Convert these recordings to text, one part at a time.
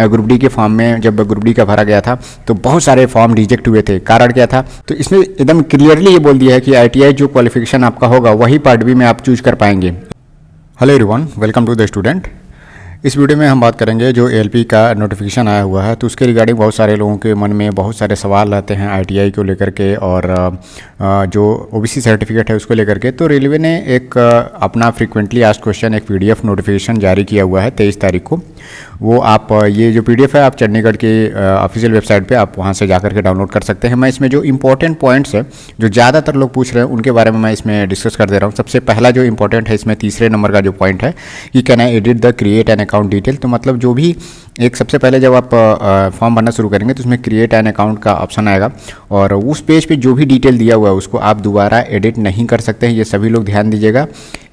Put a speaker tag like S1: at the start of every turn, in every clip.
S1: Group D के form में जब ग्रुप डी का भरा गया था तो बहुत सारे फॉर्म रिजेक्ट हुए थे। कारण क्या था? तो इसमें एकदम क्लियरली ये बोल दिया है कि ITI जो क्वालिफिकेशन आपका होगा वही पार्ट बी में आप चूज कर पाएंगे। Hello everyone, welcome to the student. इस वीडियो में हम बात करेंगे जो ALP का नोटिफिकेशन आया हुआ है तो उसके रिगार्डिंग बहुत सारे लोगों के मन में बहुत सारे सवाल रहते हैं ITI को लेकर के और जो OBC सर्टिफिकेट है उसको लेकर के। तो रेलवे ने एक अपना फ्रीक्वेंटली आस्क्ड क्वेश्चन एक PDF नोटिफिकेशन जारी किया हुआ है 23 तारीख को। वो आप ये जो PDF है आप चंडीगढ़ के ऑफिशियल वेबसाइट पे आप वहाँ से जाकर के डाउनलोड कर सकते हैं। मैं इसमें जो इंपॉर्टेंट पॉइंट्स है जो ज़्यादातर लोग पूछ रहे हैं उनके बारे में मैं इसमें डिस्कस कर दे रहा हूँ। सबसे पहला जो इंपॉर्टेंट है इसमें तीसरे नंबर का जो पॉइंट है कि can I edit the create an account detail. तो मतलब जो भी एक सबसे पहले जब आप फॉर्म भरना शुरू करेंगे तो उसमें क्रिएट एन अकाउंट का ऑप्शन आएगा और उस पेज पे जो भी डिटेल दिया हुआ है उसको आप दोबारा एडिट नहीं कर सकते हैं। ये सभी लोग ध्यान दीजिएगा,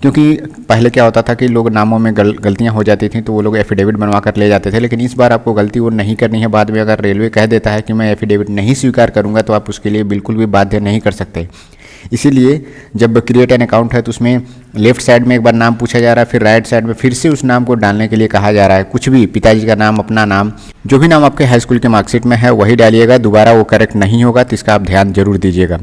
S1: क्योंकि पहले क्या होता था कि लोग नामों में गलतियां हो जाती थी तो वो लोग एफिडेविट बनवा कर ले जाते थे, लेकिन इस बार आपको गलती वो नहीं करनी है। बाद में अगर रेलवे कह देता है कि मैं एफिडेविट नहीं स्वीकार करूंगा तो आप उसके लिए बिल्कुल भी बाध्य नहीं कर सकते। इसीलिए जब क्रिएट एन अकाउंट है तो उसमें लेफ्ट साइड में एक बार नाम पूछा जा रहा है, फिर राइट साइड में फिर से उस नाम को डालने के लिए कहा जा रहा है। कुछ भी, पिताजी का नाम, अपना नाम, जो भी नाम आपके हाई स्कूल के मार्कशीट में है वही डालिएगा, दोबारा वो करेक्ट नहीं होगा तो इसका आप ध्यान जरूर दीजिएगा।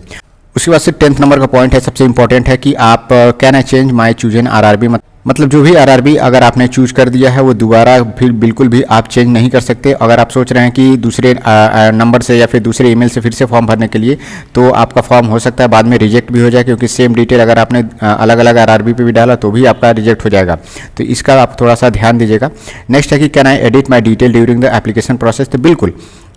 S1: उसके बाद से 10th नंबर का पॉइंट है, सबसे इंपॉर्टेंट है कि आप can I change my chosen RRB। मतलब जो भी RRB अगर आपने चूज कर दिया है वो दोबारा फिर बिल्कुल भी आप चेंज नहीं कर सकते। अगर आप सोच रहे हैं कि दूसरे नंबर से या फिर दूसरे ईमेल से फिर से फॉर्म भरने के लिए तो आपका फॉर्म हो सकता है बाद में रिजेक्ट भी हो जाए, क्योंकि सेम डिटेल अगर आपने अलग अलग RRB पे भी डाला तो भी आपका रिजेक्ट हो जाएगा। तो इसका आप थोड़ा सा ध्यान दीजिएगा। नेक्स्ट है कि can I edit my detail during the application process. तो बिल्कुल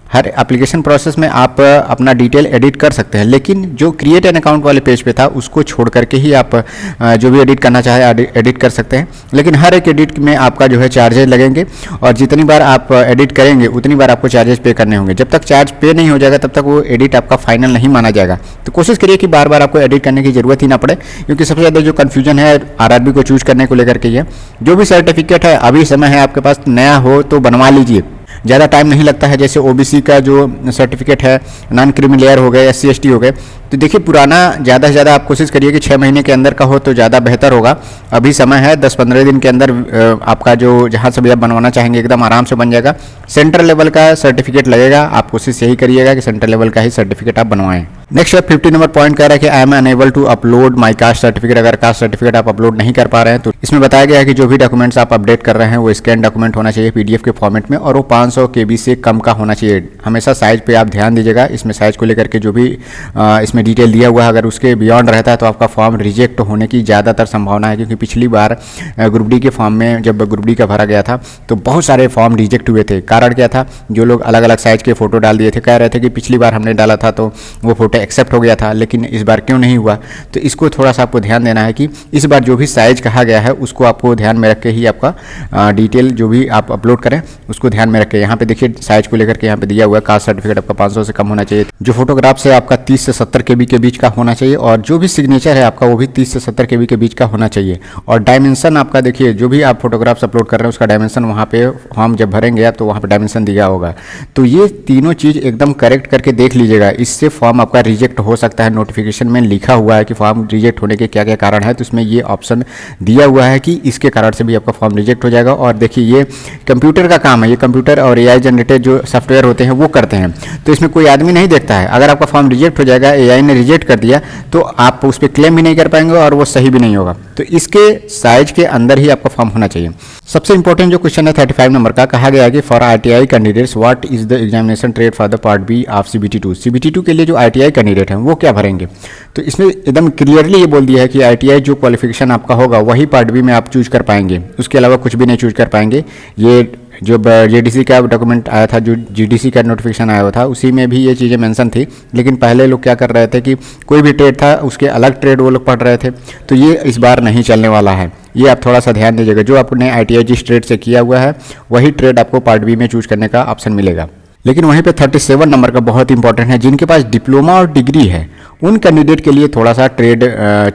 S1: हर एप्लीकेशन प्रोसेस में आप अपना डिटेल एडिट कर सकते हैं, लेकिन जो क्रिएट एन अकाउंट वाले पेज पे था उसको छोड़ करके ही आप जो भी एडिट करना चाहे एडिट कर सकते हैं। लेकिन हर एक एडिट में आपका जो है चार्जेस लगेंगे और जितनी बार आप एडिट करेंगे उतनी बार आपको चार्जेस पे करने होंगे। जब तक चार्ज पे नहीं हो जाएगा तब तक वो एडिट आपका फाइनल नहीं माना जाएगा। तो कोशिश करिए कि बार बार आपको एडिट करने की जरूरत ही ना पड़े, क्योंकि सबसे ज़्यादा जो कन्फ्यूजन है RRB को चूज करने को लेकर के ये जो भी सर्टिफिकेट है अभी समय है आपके पास, नया हो तो बनवा लीजिए, ज़्यादा टाइम नहीं लगता है। जैसे OBC का जो सर्टिफिकेट है नॉन क्रीमी लेयर हो गए, SC ST हो गए, तो देखिए पुराना ज़्यादा से ज़्यादा आप कोशिश करिए कि 6 महीने के अंदर का हो तो ज़्यादा बेहतर होगा। अभी समय है 10-15 दिन के अंदर आपका जो जहाँ से भी आप बनवाना चाहेंगे एकदम आराम से बन जाएगा। सेंट्रल लेवल का सर्टिफिकेट लगेगा, आप कोशिश यही करिएगा कि सेंट्रल लेवल का ही सर्टिफिकेट आप बनवाएं। नेक्स्ट है 50 नंबर पॉइंट कह रहा है कि I am unable to upload my caste certificate. अगर कास्ट सर्टिफिकेट आप अपलोड नहीं कर पा रहे हैं तो इसमें बताया गया है कि जो भी डॉक्यूमेंट्स आप अपडेट कर रहे हैं वो स्कैन डॉक्यूमेंट होना चाहिए PDF के फॉर्मेट में और वो 500 KB से कम का होना चाहिए। हमेशा साइज पे आप ध्यान दीजिएगा। इसमें साइज को लेकर के जो भी इसमें डिटेल दिया हुआ है अगर उसके बियॉन्ड रहता है तो आपका फॉर्म रिजेक्ट होने की ज़्यादातर संभावना है, क्योंकि पिछली बार ग्रुप डी के फॉर्म में जब ग्रुप डी का भरा गया था तो बहुत सारे फॉर्म रिजेक्ट हुए थे। कारण क्या था? जो लोग अलग अलग साइज के फोटो डाल दिए थे, कह रहे थे कि पिछली बार हमने डाला था तो वो फोटो एक्सेप्ट हो गया था, लेकिन इस बार क्यों नहीं हुआ। तो इसको थोड़ा सा आपको ध्यान देना है कि इस बार जो भी साइज कहा गया है उसको आपको ध्यान में रख के ही आपका डिटेल जो भी आप अपलोड करें उसको ध्यान में रख के। यहाँ पे देखिए साइज को लेकर के यहाँ पे दिया हुआ है, कास्ट सर्टिफिकेट आपका 500 से कम होना चाहिए, जो फोटोग्राफ से आपका 30 से 70 KB के बीच का होना चाहिए और जो भी सिग्नेचर है आपका वो भी 30 से 70 KB के बीच का होना चाहिए। और डायमेंशन आपका देखिए जो भी आप फोटोग्राफ्स अपलोड कर रहे हैं उसका डायमेंशन वहाँ पे फॉर्म जब भरेंगे आप तो वहाँ पे डायमेंशन दिया होगा। तो ये तीनों चीज़ एकदम करेक्ट करके देख लीजिएगा, इससे फॉर्म आपका रिजेक्ट हो सकता है। नोटिफिकेशन में लिखा हुआ है कि फॉर्म रिजेक्ट होने के क्या क्या कारण है, तो इसमें ये ऑप्शन दिया हुआ है कि इसके कारण से भी आपका फॉर्म रिजेक्ट हो जाएगा। और देखिए ये कंप्यूटर का काम है, ये कंप्यूटर और AI जनरेटेड जो सॉफ्टवेयर होते हैं वो करते हैं, तो इसमें कोई आदमी नहीं देखता है। अगर आपका फॉर्म रिजेक्ट हो जाएगा, AI ने रिजेक्ट कर दिया तो आप उस पर क्लेम भी नहीं कर पाएंगे और वो सही भी नहीं होगा। तो इसके साइज के अंदर ही आपका फॉर्म होना चाहिए। सबसे इंपॉर्टेंट जो क्वेश्चन है 35 नंबर का, कहा गया है कि for ITI candidates what is the examination trade for the part B of CBT2। CBT2 के लिए जो ITI कैंडिडेट हैं वो क्या भरेंगे। तो इसमें एकदम क्लियरली ये बोल दिया है कि ITI जो क्वालिफिकेशन आपका होगा वही पार्ट बी में आप चूज कर पाएंगे, उसके अलावा कुछ भी नहीं चूज कर पाएंगे। ये जो JDC का डॉक्यूमेंट आया था, जो GDC का नोटिफिकेशन आया हुआ था, उसी में भी ये चीज़ें मेंशन थी। लेकिन पहले लोग क्या कर रहे थे कि कोई भी ट्रेड था उसके अलग ट्रेड वो लोग पढ़ रहे थे, तो ये इस बार नहीं चलने वाला है। ये आप थोड़ा सा ध्यान दीजिएगा। जो आपने ITI जिस ट्रेड से किया हुआ है वही ट्रेड आपको पार्ट बी में चूज करने का ऑप्शन मिलेगा। लेकिन वहीं पे 37 नंबर का बहुत इंपॉर्टेंट है, जिनके पास डिप्लोमा और डिग्री है उन कैंडिडेट के लिए थोड़ा सा ट्रेड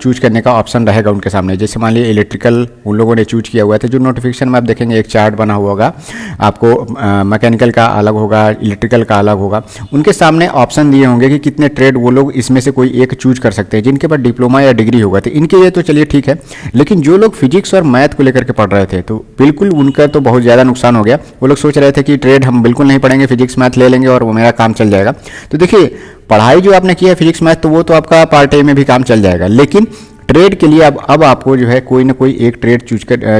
S1: चूज करने का ऑप्शन रहेगा उनके सामने। जैसे मान लीजिए इलेक्ट्रिकल उन लोगों ने चूज किया हुआ है, तो जो नोटिफिकेशन में आप देखेंगे एक चार्ट बना हुआ होगा, आपको मैकेनिकल का अलग होगा, इलेक्ट्रिकल का अलग होगा, उनके सामने ऑप्शन दिए होंगे कि कितने ट्रेड वो लोग इसमें से कोई एक चूज कर सकते हैं। जिनके पास डिप्लोमा या डिग्री होगा तो इनके लिए तो चलिए ठीक है, लेकिन जो लोग फिजिक्स और मैथ को लेकर के पढ़ रहे थे तो बिल्कुल उनका तो बहुत ज़्यादा नुकसान हो गया। वो लोग सोच रहे थे कि ट्रेड हम बिल्कुल नहीं पढ़ेंगे, फिजिक्स मैथ ले लेंगे और वो मेरा काम चल जाएगा। तो देखिए, पढ़ाई जो आपने किया है फिजिक्स मैथ, तो वो तो आपका पार्ट टाइम में भी काम चल जाएगा, लेकिन ट्रेड के लिए अब आपको जो है कोई ना कोई एक ट्रेड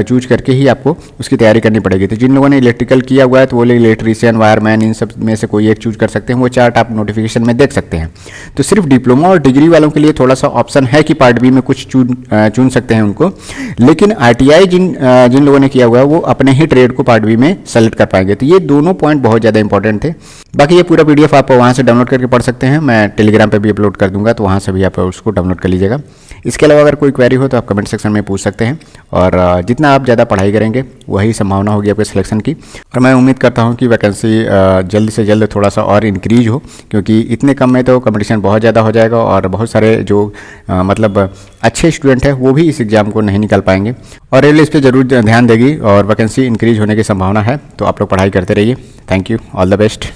S1: चूज करके ही आपको उसकी तैयारी करनी पड़ेगी। तो जिन लोगों ने इलेक्ट्रिकल किया हुआ है तो वो लोग इलेक्ट्रीशियन, वायरमैन, इन सब में से कोई एक चूज कर सकते हैं। वो चार्ट आप नोटिफिकेशन में देख सकते हैं। तो सिर्फ डिप्लोमा और डिग्री वालों के लिए थोड़ा सा ऑप्शन है कि पार्ट बी में कुछ चुन सकते हैं उनको, लेकिन ITI जिन लोगों ने किया हुआ है वो अपने ही ट्रेड को पार्ट बी में सेलेक्ट कर पाएंगे। तो ये दोनों पॉइंट बहुत ज़्यादा इंपॉर्टेंट थे। बाकी ये पूरा PDF आप वहाँ से डाउनलोड करके पढ़ सकते हैं, मैं टेलीग्राम पे भी अपलोड कर दूंगा, तो वहाँ से भी आप उसको डाउनलोड कर लीजिएगा। इसके अलावा अगर कोई क्वेरी हो तो आप कमेंट सेक्शन में पूछ सकते हैं, और जितना आप ज़्यादा पढ़ाई करेंगे वही संभावना होगी आपके सिलेक्शन की। और मैं उम्मीद करता हूँ कि वैकेंसी जल्द से जल्द थोड़ा सा और इंक्रीज हो, क्योंकि इतने कम में तो कंपटीशन बहुत ज़्यादा हो जाएगा और बहुत सारे जो मतलब अच्छे स्टूडेंट हैं वो भी इस एग्ज़ाम को नहीं निकाल पाएंगे। और रेलवे इस पर जरूर ध्यान देगी और वैकेंसी इंक्रीज होने की संभावना है। तो आप लोग पढ़ाई करते रहिए। Thank you, all the best.